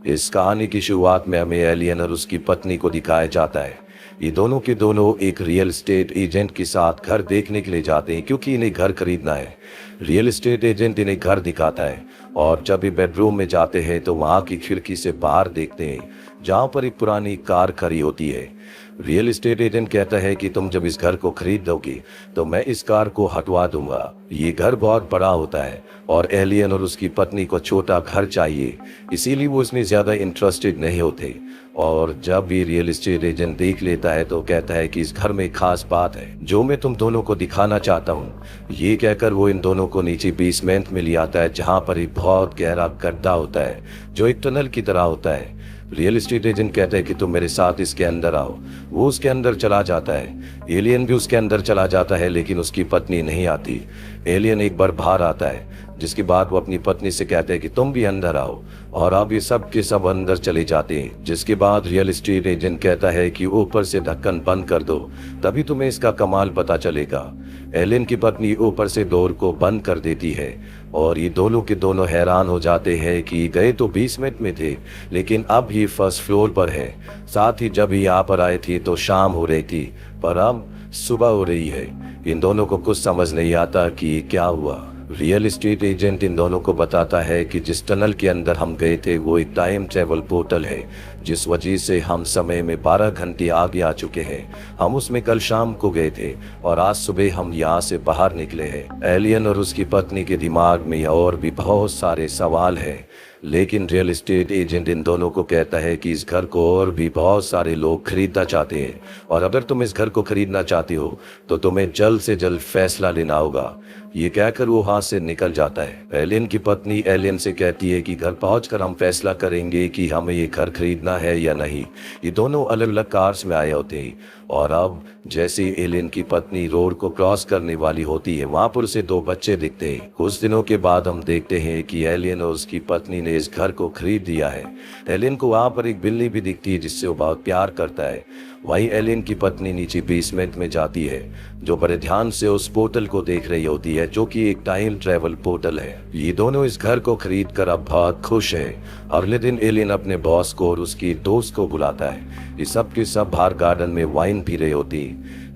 इस कहानी की शुरुआत में हमें एलियन और उसकी पत्नी को दिखाया जाता है। ये दोनों के दोनों एक रियल एस्टेट एजेंट के साथ घर देखने के लिए जाते हैं क्योंकि इन्हें घर खरीदना है। रियल एस्टेट एजेंट इन्हें घर दिखाता है और जब ये बेडरूम में जाते हैं तो वहाँ की खिड़की से बाहर देखते हैं जहाँ पर एक पुरानी कार खड़ी होती है। रियल एस्टेट एजेंट कहता है कि तुम जब इस घर को खरीद दोगे तो मैं इस कार को हटवा दूंगा। ये घर बहुत बड़ा होता है और एलियन और उसकी पत्नी को छोटा घर चाहिए, इसीलिए वो इसमें ज़्यादा इंटरेस्टेड नहीं होते। और जब भी रियल एस्टेट एजेंट देख लेता है तो कहता है कि इस घर में एक खास बात है जो मैं तुम दोनों को दिखाना चाहता हूँ। ये कहकर वो इन दोनों को नीचे बेसमेंट में ले आता है जहाँ पर एक बहुत गहरा गड्ढा होता है जो एक टनल की तरह होता है। रियल एस्टेट एजेंट कहता है कि तुम मेरे साथ इसके अंदर आओ। वो उसके अंदर चला जाता है। एलियन भी उसके अंदर चला जाता है लेकिन उसकी पत्नी नहीं आती। एलियन एक बार बाहर आता है जिसके बाद वो अपनी पत्नी से कहता है कि तुम भी अंदर आओ और अब ये सब के सब अंदर चले जाते हैं। जिसके बाद रियल एस्टेट एजेंट कहता है कि ऊपर से ढक्कन बंद कर दो तभी तुम्हें इसका कमाल पता चलेगा। एलियन की पत्नी ऊपर से डोर को बंद कर देती है और ये दोनों के दोनों हैरान हो जाते हैं कि गए तो 20 मिनट में थे लेकिन अब ये फर्स्ट फ्लोर पर है। साथ ही जब यहाँ पर आए थे तो शाम हो रही थी पर अब सुबह हो रही है। इन दोनों को कुछ समझ नहीं आता कि क्या हुआ। रियल एस्टेट एजेंट इन दोनों को बताता है कि जिस टनल के अंदर हम गए थे वो एक टाइम ट्रेवल पोर्टल है जिस वजह से हम समय में 12 घंटे आगे आ चुके हैं। हम उसमें कल शाम को गए थे और आज सुबह हम यहाँ से बाहर निकले हैं। एलियन और उसकी पत्नी के दिमाग में और भी बहुत सारे सवाल हैं लेकिन रियल एस्टेट एजेंट इन दोनों को कहता है कि इस घर को और भी बहुत सारे लोग खरीदना चाहते हैं और अगर तुम इस घर को खरीदना चाहते हो तो तुम्हें जल्द से जल्द फैसला लेना होगा। ये कहकर वो हाथ से निकल जाता है। एलियन की पत्नी एलियन से कहती है कि घर पहुंचकर हम फैसला करेंगे कि हमें ये घर खरीदना है या नहीं। ये दोनों अलग अलग कार्स में आए होते हैं और अब जैसे एलियन की पत्नी रोड को क्रॉस करने वाली होती है वहां पर उसे 2 बच्चे दिखते हैं। कुछ दिनों के बाद हम देखते हैं कि एलियन और उसकी पत्नी ने इस घर को खरीद दिया है। एलियन को वहां पर एक बिल्ली भी दिखती है जिससे वो बहुत प्यार करता है। वहीं एलियन की पत्नी नीचे बेसमेंट में जाती है जो बड़े ध्यान से उस पोर्टल को देख रही होती है जो कि एक टाइम ट्रेवल पोर्टल है। ये दोनों इस घर को खरीद कर अब बहुत खुश है। अगले दिन एलियन अपने बॉस को और उसकी दोस्त को बुलाता है। ये सब के सब बाहर गार्डन में वाइन पी रही होती।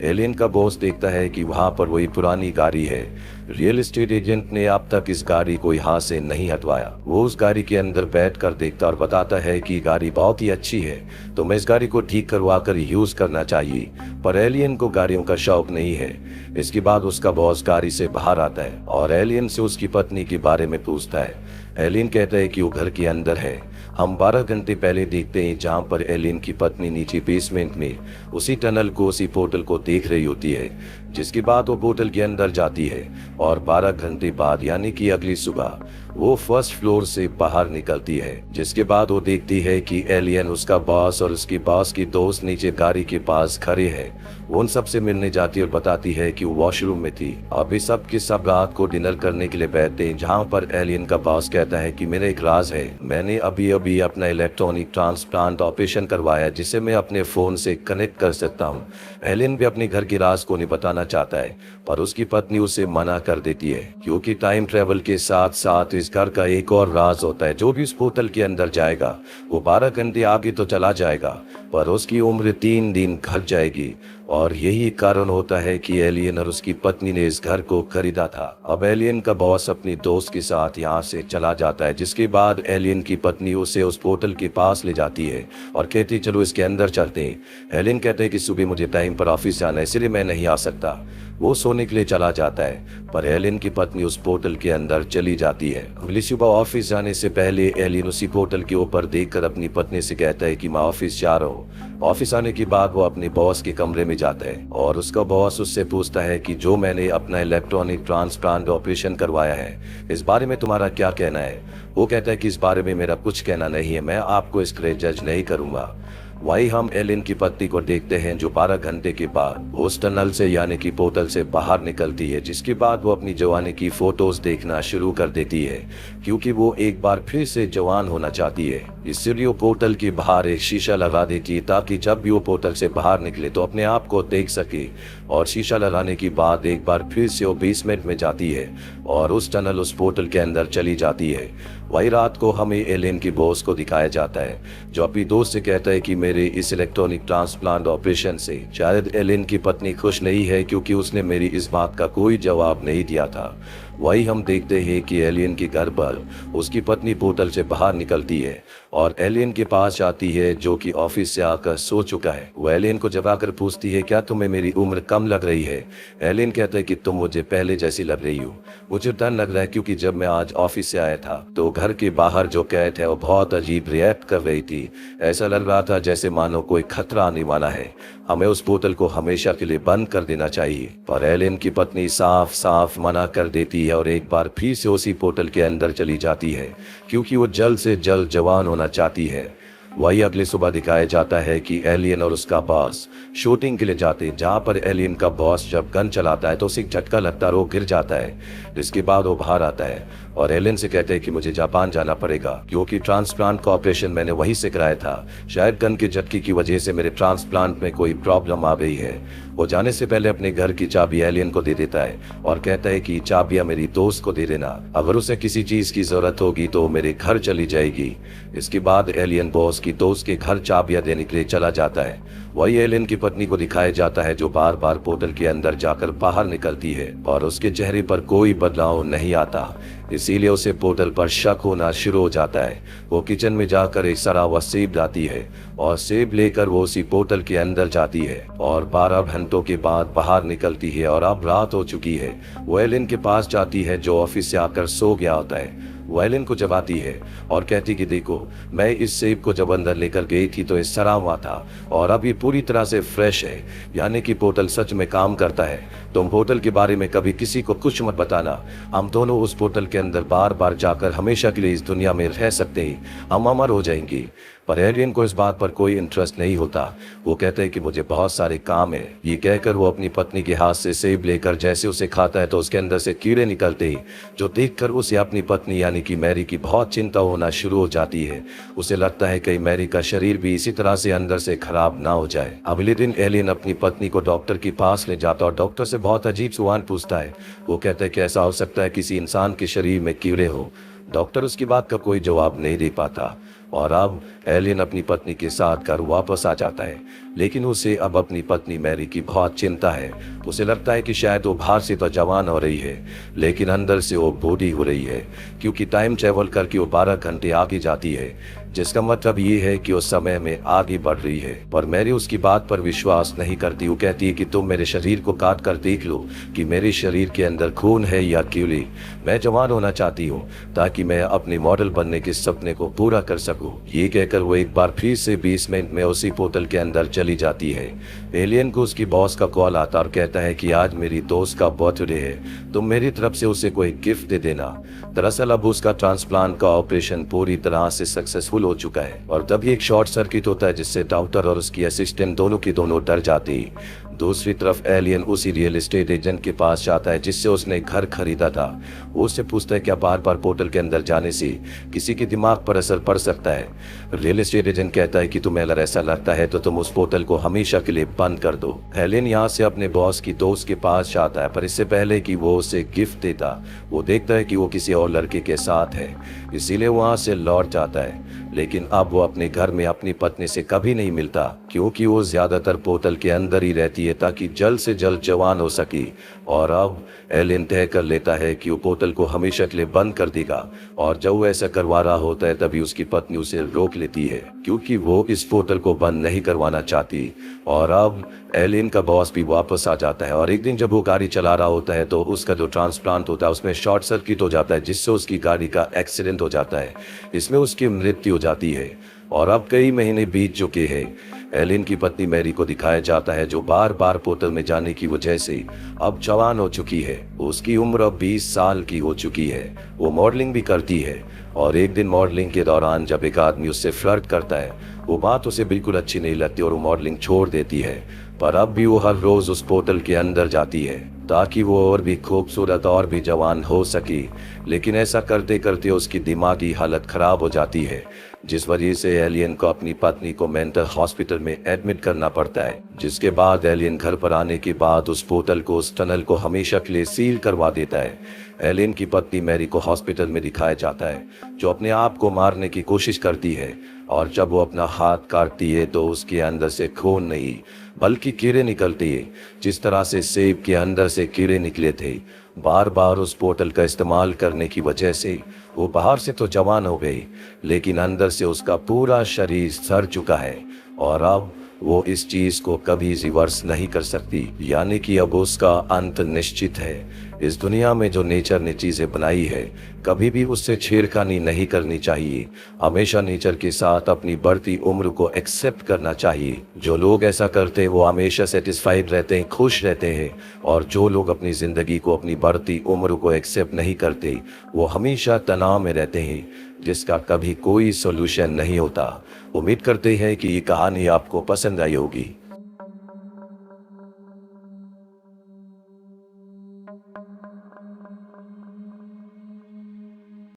एलियन का बॉस देखता है कि वहां पर वही पुरानी गाड़ी है। रियल एस्टेट एजेंट ने अब तक इस गाड़ी को यहाँ से नहीं हटवाया। वो उस गाड़ी के अंदर बैठ कर देखता और बताता है कि गाड़ी बहुत ही अच्छी है तो मैं इस गाड़ी को ठीक करवा कर यूज करना चाहिए। पर एलियन को गाड़ियों का शौक नहीं है। इसके बाद उसका बॉस गाड़ी से बाहर आता है और एलियन से उसकी पत्नी के बारे में पूछता है। एलियन कहता है कि वो घर के अंदर है। हम 12 घंटे पहले देखते हैं जहाँ पर एलियन की पत्नी नीचे बेसमेंट में उसी टनल को उसी पोर्टल को देख रही होती है। जिसके बाद वो पोर्टल के अंदर जाती है और 12 घंटे बाद यानी कि अगली सुबह वो फर्स्ट फ्लोर से बाहर निकलती है। जिसके बाद वो देखती है कि एलियन, उसका बॉस और उसकी बॉस की दोस्त नीचे गाड़ी के पास खड़े हैं। वो उन सबसे मिलने जाती है और बताती है कि वो वॉशरूम में थी। अभी सब के सब रात को डिनर करने के लिए बैठते हैं जहाँ पर एलियन का बॉस कहता है कि मेरा एक राज है। मैंने अभी अभी अपना इलेक्ट्रॉनिक ट्रांसप्लांट ऑपरेशन करवाया जिसे मैं अपने फोन से कनेक्ट कर सकता हूँ। एलियन भी अपने घर के राज को नहीं बताना चाहता है पर उसकी पत्नी उसे मना कर देती है क्योंकि टाइम ट्रेवल के साथ साथ इस घर का एक और राज होता है। जो भी उस पोर्टल के अंदर जाएगा वो 12 घंटे आगे तो चला जाएगा पर उसकी उम्र 3 दिन घट जाएगी और यही कारण होता है कि एलियन और उसकी पत्नी ने इस घर को खरीदा था। अब एलियन का बॉस अपनी दोस्त के साथ यहाँ से चला जाता है जिसके बाद एलियन की पत्नी उसे उस पोर्टल के पास ले जाती है और कहती चलो इसके अंदर चलते हैं। एलियन कहते हैं कि सुबह मुझे टाइम पर ऑफिस जाना है इसलिए मैं नहीं आ सकता। वो सोने के लिए चला जाता है पर एलियन की पत्नी उस पोर्टल के अंदर चली जाती है। अगली सुबह ऑफिस जाने से पहले एलियन उसी पोर्टल के ऊपर देखकर अपनी पत्नी से कहता है कि मैं ऑफिस जा रहा हूँ। ऑफिस आने के बाद वो अपने बॉस के कमरे में जाता है और उसका बॉस उससे पूछता है कि जो मैंने अपना इलेक्ट्रॉनिक ट्रांसप्लांट ऑपरेशन करवाया है इस बारे में तुम्हारा क्या कहना है। वो कहता है कि इस बारे में मेरा कुछ कहना नहीं है, मैं आपको इसके लिए जज नहीं करूंगा। वही हम एलियन की पत्नी को देखते हैं जो 12 घंटे के बाद उस टनल से यानी कि पोर्टल से बाहर निकलती है। जिसके बाद वो अपनी जवानी की फोटोज देखना शुरू कर देती है क्योंकि वो एक बार फिर से जवान होना चाहती है। इसलिए वो पोर्टल के बाहर एक शीशा लगा देती है ताकि जब भी वो पोर्टल से बाहर निकले तो अपने आप को देख सके। और शीशा लगाने के बाद एक बार फिर से वो बेसमेंट में जाती है और उस टनल उस पोर्टल के अंदर चली जाती है वही रात को हमें एलियन की बॉस को दिखाया जाता है, जो अपनी दोस्त से कहता है कि मेरे इस इलेक्ट्रॉनिक ट्रांसप्लांट ऑपरेशन से शायद एलियन की पत्नी खुश नहीं है, क्योंकि उसने मेरी इस बात का कोई जवाब नहीं दिया था। वही हम देखते हैं कि एलियन के घर पर उसकी पत्नी पोर्टल से बाहर निकलती है और एलियन के पास जाती है, जो कि ऑफिस से आकर सो चुका है। वो एलियन को जब आकर पूछती है, क्या तुम्हें मेरी उम्र कम लग रही है? एलियन कहता है कि तुम मुझे पहले जैसी लग रही हो। मुझे डर लग रहा है, क्योंकि जब मैं आज ऑफिस से आया था तो घर के बाहर जो कैट है वो बहुत अजीब रिएक्ट कर रही थी। ऐसा लग रहा था जैसे मानो कोई खतरा आने वाला है। हमें उस पोर्टल को हमेशा के लिए बंद कर देना चाहिए। पर एलियन की पत्नी साफ साफ मना कर देती है और एक बार फिर से उसी पोर्टल के अंदर चली जाती है, क्योंकि वो जल्द से जल्द जवान होना चाहती है। वही अगली सुबह दिखाया जाता है कि एलियन और उसका बॉस शूटिंग के लिए जाते हैं, जहाँ पर एलियन का बॉस जब गन चलाता है तो उसे एक झटका लगता है और वो गिर जाता है। जिसके बाद वो बाहर आता है और एलियन से कहते हैं कि मुझे जापान जाना पड़ेगा, क्योंकि ट्रांसप्लांट का ऑपरेशन मैंने वहीं से कराया था। शायद गन के झटके की वजह से मेरे ट्रांसप्लांट में कोई प्रॉब्लम आ गई है। वो जाने से पहले अपने घर की चाबी एलियन को दे देता है और कहता है कि चाबियां मेरी दोस्त को दे देना, अगर उसे किसी चीज की जरूरत होगी तो मेरे घर चली जाएगी। इसके बाद एलियन बॉस की दोस्त के घर चाबियां देने के लिए चला जाता है। वही एलियन की पत्नी को दिखाया जाता है, जो बार बार पोर्टल के अंदर जाकर बाहर निकलती है और उसके चेहरे पर कोई बदलाव नहीं आता। इसीलिए उसे पोर्टल पर शक होना शुरू हो जाता है। वो किचन में जाकर एक सड़ा हुआ सेब लाती है और सेब लेकर वो उसी पोर्टल के अंदर जाती है और 12 घंटों के बाद बाहर निकलती है और अब रात हो चुकी है। वो एलियन के पास जाती है, जो ऑफिस से आकर सो गया होता है। वो एलियन को जगाती है और कहती कि देखो, मैं इस सेब को जब अंदर लेकर गई थी तो ये सड़ा हुआ था और अब ये पूरी तरह से फ्रेश है, यानी कि पोर्टल सच में काम करता है। तुम पोर्टल के बारे में कभी किसी को कुछ मत बताना। हम दोनों उस पोर्टल के अंदर बार बार जाकर हमेशा के लिए इस दुनिया में रह सकते हैं, हम अमर हो जाएंगे। पर एलियन को इस बात पर कोई इंटरेस्ट नहीं होता। वो कहते हैं कि मुझे बहुत सारे काम है। ये कहकर वो अपनी पत्नी के हाथ से सेब लेकर जैसे उसे खाता है तो उसके अंदर से कीड़े निकलते ही, जो देखकर उसे अपनी पत्नी यानी कि मैरी की बहुत चिंता होना शुरू हो जाती है। उसे लगता है कि मैरी का शरीर भी इसी तरह से अंदर से खराब ना हो जाए। अगले दिन एलियन अपनी पत्नी को डॉक्टर के पास ले जाता और डॉक्टर से बहुत अजीब सवाल पूछता है। वो कहता है कि ऐसा हो सकता है किसी इंसान के शरीर में कीड़े हो। डॉक्टर उसकी बात का कोई जवाब नहीं दे पाता और अब एलियन अपनी पत्नी के साथ घर वापस आ जाता है, लेकिन उसे अब अपनी पत्नी मैरी की बहुत चिंता है। उसे लगता है कि शायद वो बाहर से तो जवान हो रही है, लेकिन अंदर से वो बूढ़ी हो रही है, क्योंकि टाइम ट्रेवल करके वो 12 घंटे आगे जाती है, जिसका मतलब ये है कि वो समय में आगे बढ़ रही है। पर मैरी उसकी बात पर विश्वास नहीं करती। वो कहती है कि तुम मेरे शरीर को काट कर देख लो कि मेरे शरीर के अंदर खून है या कीड़े। मैं जवान होना चाहती हूँ ताकि मैं अपने मॉडल बनने के सपने को पूरा कर सकूं। ये कहकर वो एक बार फिर से 20 मिनट में उसी पोर्टल के अंदर चली जाती है। एलियन को उसकी बॉस का कॉल आता और कहता है कि आज मेरी दोस्त का बर्थडे है, तुम मेरी तरफ से उसे कोई गिफ्ट दे देना। दरअसल अब उसका ट्रांसप्लांट का ऑपरेशन पूरी तरह से सक्सेसफुल हो चुका है और तभी एक शॉर्ट सर्किट होता है, जिससे डॉक्टर और उसकी असिस्टेंट दोनों की दोनों डर जाती। दूसरी तरफ एलियन उसी रियल एस्टेट एजेंट के पास जाता है जिससे उसने घर खरीदा था। वो उससे पूछता है क्या बार बार पोर्टल के अंदर जाने से किसी के दिमाग पर असर पड़ सकता है। रियल एस्टेट एजेंट कहता है कि तुम्हें अगर ऐसा लगता है तो तुम उस पोर्टल को हमेशा के लिए बंद कर दो। एलियन यहाँ से अपने बॉस की दोस्त के पास जाता है, पर इससे पहले कि वो उसे गिफ्ट देता, वो देखता है कि वो किसी और लड़के के साथ है, इसीलिए वहां से लौट जाता है। लेकिन अब वो अपने घर में अपनी पत्नी से कभी नहीं मिलता, क्योंकि वो ज्यादातर पोर्टल के अंदर ही रहती है ताकि जल्द से जल्द जवान हो सके। और अब एलियन तय कर लेता है कि वो पोर्टल को हमेशा के लिए बंद कर देगा, और जब वो ऐसा करवा रहा होता है तभी उसकी पत्नी उसे रोक लेती है, क्योंकि वो इस पोर्टल को बंद नहीं करवाना चाहती। और अब एलियन का बॉस भी वापस आ जाता है और एक दिन जब वो गाड़ी चला रहा होता है तो उसका जो ट्रांसप्लांट होता है उसमें शॉर्ट सर्किट हो जाता है, जिससे उसकी गाड़ी का एक्सीडेंट हो जाता है। इसमें उसकी मृत्यु हो जाती है और अब कई महीने बीत चुके हैं। एलियन की पत्नी मैरी को दिखाया जाता है, जो बार बार पोर्टल में जाने की वजह से अब जवान हो चुकी है। उसकी उम्र अब 20 साल की हो चुकी है। वो मॉडलिंग भी करती है और एक दिन मॉडलिंग के दौरान जब एक आदमी उससे फ्लर्ट करता है, वो बात उसे बिल्कुल अच्छी नहीं लगती और वो मॉडलिंग छोड़ देती है। पर अब भी वो हर रोज उस पोर्टल के अंदर जाती है ताकि वो और भी खूबसूरत और भी जवान हो सके, लेकिन ऐसा करते करते उसकी दिमागी हालत खराब हो जाती है, जिस वजह से एलियन को अपनी पत्नी को मेंटल हॉस्पिटल में एडमिट करना पड़ता है। जिसके बाद एलियन घर पर आने के बाद उस पोर्टल को, उस टनल को हमेशा के लिए सील करवा देता है। एलियन की पत्नी मैरी को हॉस्पिटल में दिखाया जाता है, जो अपने आप को मारने की कोशिश करती है, और जब वो अपना हाथ काटती है तो उसके अंदर से खून नहीं बल्कि कीड़े निकलती है, जिस तरह से सेब के अंदर से कीड़े निकले थे। बार बार उस पोर्टल का इस्तेमाल करने की वजह से वो बाहर से तो जवान हो गई, लेकिन अंदर से उसका पूरा शरीर सड़ चुका है, और अब वो इस चीज को कभी रिवर्स नहीं कर सकती, यानी कि अब उसका अंत निश्चित है। इस दुनिया में जो नेचर ने चीजें बनाई है, कभी भी उससे छेड़खानी नहीं करनी चाहिए। हमेशा नेचर के साथ अपनी बढ़ती उम्र को एक्सेप्ट करना चाहिए। जो लोग ऐसा करते हैं वो हमेशा सेटिस्फाइड रहते हैं, खुश रहते हैं, और जो लोग अपनी जिंदगी को, अपनी बढ़ती उम्र को एक्सेप्ट नहीं करते, वो हमेशा तनाव में रहते हैं, जिसका कभी कोई सोल्यूशन नहीं होता। उम्मीद करते हैं कि ये कहानी आपको पसंद आई होगी।